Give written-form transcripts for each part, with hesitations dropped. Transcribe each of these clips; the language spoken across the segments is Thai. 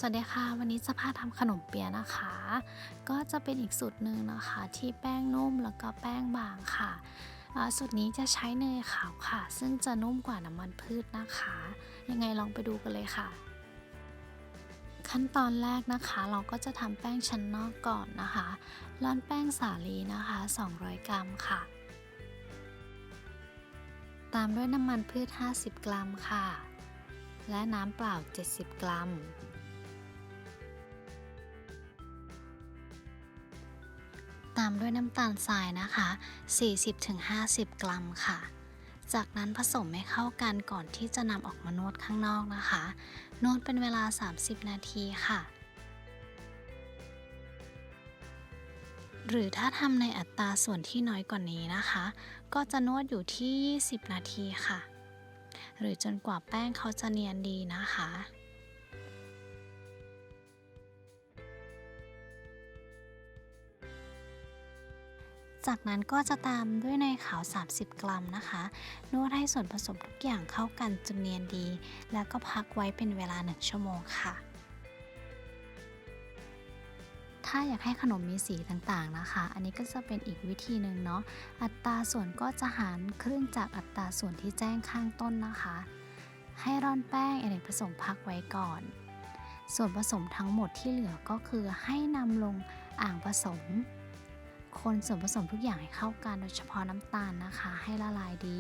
สวัสดีค่ะวันนี้จะพาทำขนมเปี๊ยะนะคะก็จะเป็นอีกสูตรหนึ่งนะคะที่แป้งนุ่มแล้วก็แป้งบางค่ะสูตรนี้จะใช้เนยขาวค่ะซึ่งจะนุ่มกว่าน้ำมันพืชนะคะยังไงลองไปดูกันเลยค่ะขั้นตอนแรกนะคะเราก็จะทำแป้งชั้นนอกก่อนนะคะร่อนแป้งสาลีนะคะ200กรัมค่ะตามด้วยน้ำมันพืช50กรัมค่ะและน้ำเปล่า70กรัม ตามด้วยน้ำตาลทรายนะคะ 40-50 กรัมค่ะ จากนั้นผสมให้เข้ากันก่อนที่จะนำออกมานวดข้างนอกนะคะ นวดเป็นเวลา 30 นาทีค่ะ หรือถ้าทำในอัตราส่วนที่น้อยกว่านี้นะคะ ก็จะนวดอยู่ที่ 20 นาทีค่ะ หรือจนกว่าแป้งเขาจะเนียนดีนะคะ จากนั้นก็จะตามด้วยเนยขาว30 กรัมนะคะนวดให้ส่วนผสมทุกอย่างเข้ากันจนเนียนดี แล้วก็พักไว้เป็นเวลา1 ชั่วโมงค่ะ ถ้าอยากให้ขนมมีสีต่างๆนะคะ อันนี้ก็จะเป็นอีกวิธีหนึ่งเนาะอัตราส่วนก็จะหารครึ่งจากอัตราส่วนที่แจ้งข้างต้นนะคะ ให้ร่อนแป้งอเนกประสงค์พักไว้ก่อน ส่วนผสมทั้งหมดที่เหลือก็คือให้นำลงอ่างผสม คนส่วนผสมทุกอย่างให้เข้ากันโดยเฉพาะน้ำตาลนะคะให้ละลายดี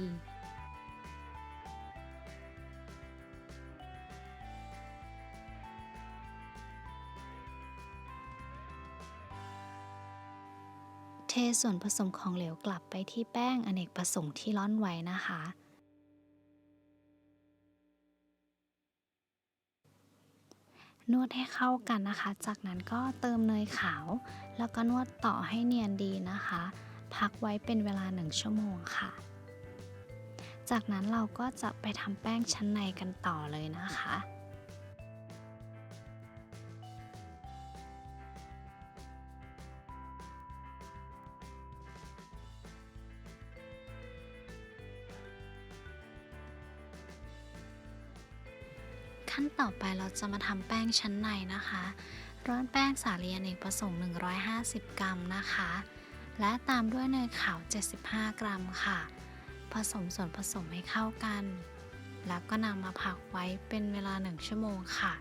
เทส่วนผสมของเหลวกลับไปที่แป้งอเนกประสงค์ที่ร่อนไว้นะคะนวดให้เข้ากันนะคะ จากนั้นก็เติมเนยขาว แล้วก็นวดต่อให้เนียนดีนะคะ พักไว้เป็นเวลา1 ชั่วโมงค่ะ จากนั้นเราก็จะไปทำแป้งชั้นในกันต่อเลยนะคะ ขั้นต่อไปเราจะมาทำแป้งชั้นในนะคะร่อนแป้งสาลีอเนกประสงค์150 กรัมนะคะ และตามด้วยเนยขาว 75 กรัมค่ะ ผสมส่วนผสมให้เข้ากัน แล้วก็นำมาพักไว้เป็นเวลา1 ชั่วโมงค่ะ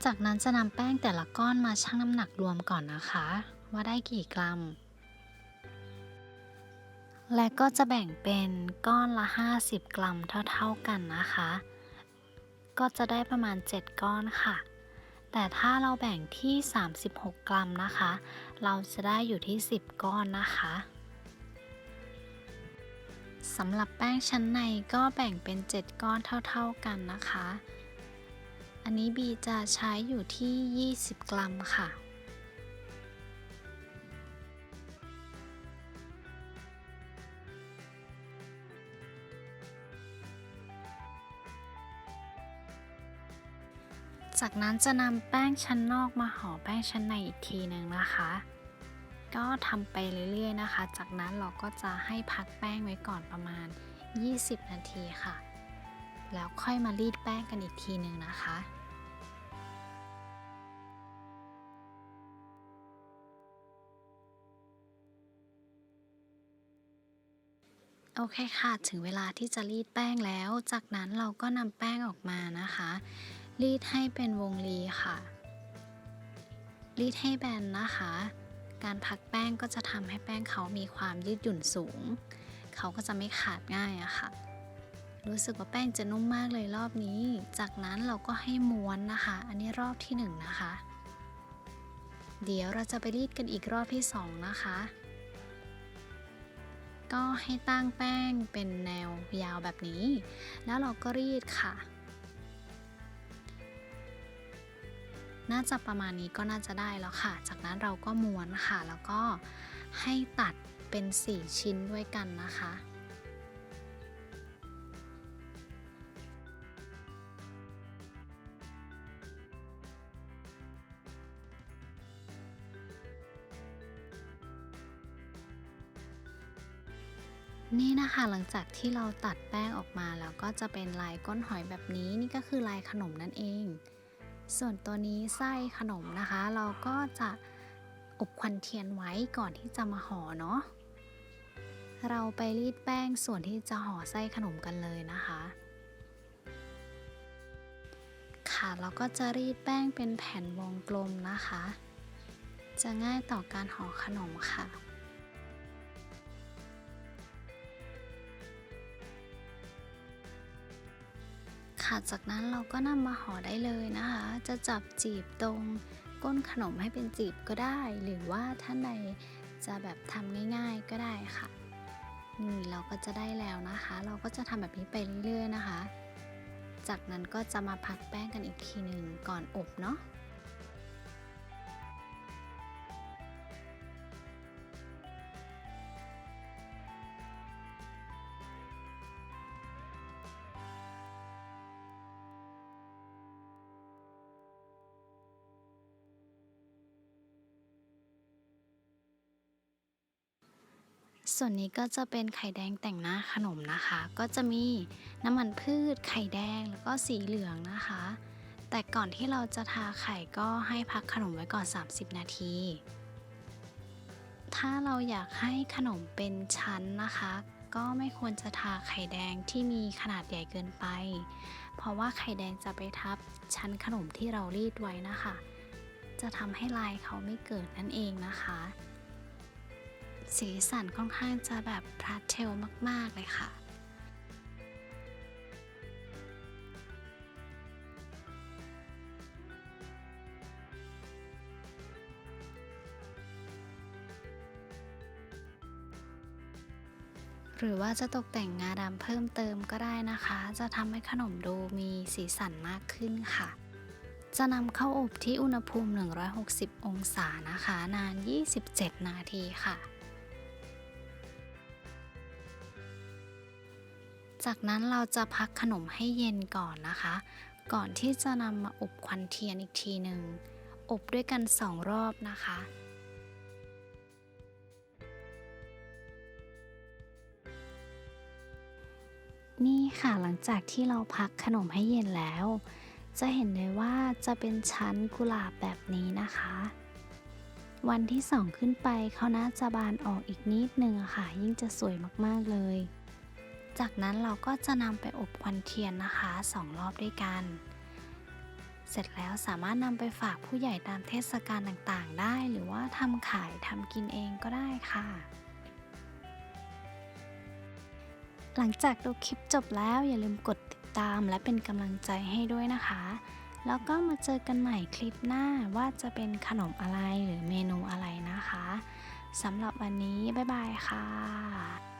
จากนั้นจะนำแป้งแต่ละก้อนมาชั่งน้ำหนักรวมก่อนนะคะ ว่าได้กี่กรัม และก็จะแบ่งเป็นก้อนละ50 กรัมเท่าๆกันนะคะ ก็จะได้ประมาณ7 ก้อนค่ะ แต่ถ้าเราแบ่งที่36 กรัมนะคะ เราจะได้อยู่ที่10 ก้อนนะคะสำหรับแป้งชั้นในก็แบ่งเป็น7 ก้อนเท่าๆกันนะคะ อันนี้บีจะใช้อยู่ที่20 กรัมค่ะ จากนั้นจะนำแป้งชั้นนอกมาห่อแป้งชั้นในอีกทีหนึ่งนะคะ ก็ทำไปเรื่อยๆนะคะ จากนั้นเราก็จะให้พักแป้งไว้ก่อนประมาณ20 นาทีค่ะ แล้วค่อยมารีดแป้งกันอีกทีหนึ่งนะคะ โอเคค่ะถึงเวลาที่จะรีดแป้งแล้ว จากนั้นเราก็นำแป้งออกมานะคะ รีดให้เป็นวงรีค่ะ รีดให้แบนนะคะ การพักแป้งก็จะทำให้แป้งเขามีความยืดหยุ่นสูง เขาก็จะไม่ขาดง่ายอะค่ะ รู้สึกว่าแป้งจะนุ่มมากเลยรอบนี้ จากนั้นเราก็ให้ม้วนนะคะ อันนี้รอบที่1นะคะ เดี๋ยวเราจะไปรีดกันอีกรอบที่2นะคะ ก็ให้ตั้งแป้งเป็นแนวยาวแบบนี้ แล้วเราก็รีดค่ะ น่าจะประมาณนี้ก็น่าจะได้แล้วค่ะ จากนั้นเราก็ม้วนค่ะ แล้วก็ให้ตัดเป็น4 ชิ้นด้วยกันนะคะ นี่นะคะหลังจากที่เราตัดแป้งออกมาแล้วก็จะเป็นลายก้นหอยแบบนี้นี่ก็คือลายขนมนั่นเองส่วนตัวนี้ไส้ขนมนะคะเราก็จะอบควันเทียนไว้ก่อนที่จะมาห่อเนาะเราไปรีดแป้งส่วนที่จะห่อไส้ขนมกันเลยนะคะค่ะเราก็จะรีดแป้งเป็นแผ่นวงกลมนะคะจะง่ายต่อการห่อขนมค่ะจากนั้นเราก็นำมาห่อได้เลยนะคะจะจับจีบตรงก้นขนมให้เป็นจีบก็ได้หรือว่าท่านใดจะแบบทำง่ายๆก็ได้ค่ะนี่เราก็จะได้แล้วนะคะเราก็จะทำแบบนี้ไปเรื่อยๆนะคะจากนั้นก็จะมาพักแป้งกันอีกทีหนึ่งก่อนอบเนาะส่วนนี้ก็จะเป็นไข่แดงแต่งหน้าขนมนะคะก็จะมีน้ำมันพืชไข่แดงแล้วก็สีเหลืองนะคะแต่ก่อนที่เราจะทาไข่ก็ให้พักขนมไว้ก่อน30นาทีถ้าเราอยากให้ขนมเป็นชั้นนะคะก็ไม่ควรจะทาไข่แดงที่มีขนาดใหญ่เกินไปเพราะว่าไข่แดงจะไปทับชั้นขนมที่เรารีดไว้นะคะจะทำให้ลายเขาไม่เกิดนั่นเองนะคะสีสันค่อนข้างจะแบบพาสเทลมากๆเลยค่ะหรือว่าจะตกแต่งงาดำเพิ่มเติมก็ได้นะคะจะทำให้ขนมดูมีสีสันมากขึ้นค่ะจะนำเข้าอบที่อุณหภูมิ160องศานะคะนาน27นาทีค่ะจากนั้นเราจะพักขนมให้เย็นก่อนนะคะก่อนที่จะนำมาอบควันเทียนอีกทีหนึ่งอบด้วยกัน2รอบนะคะนี่ค่ะหลังจากที่เราพักขนมให้เย็นแล้วจะเห็นเลยว่าจะเป็นชั้นกุหลาบแบบนี้นะคะวันที่2ขึ้นไปเขาน่าจะบานออกอีกนิดนึงค่ะยิ่งจะสวยมากๆเลยจากนั้นเราก็จะนำไปอบควันเทียนนะคะ2รอบด้วยกันเสร็จแล้วสามารถนำไปฝากผู้ใหญ่ตามเทศกาลต่างๆได้หรือว่าทำขายทำกินเองก็ได้ค่ะหลังจากดูคลิปจบแล้วอย่าลืมกดติดตามและเป็นกำลังใจให้ด้วยนะคะแล้วก็มาเจอกันใหม่คลิปหน้าว่าจะเป็นขนมอะไรหรือเมนูอะไรนะคะสำหรับวันนี้บ๊ายบายค่ะ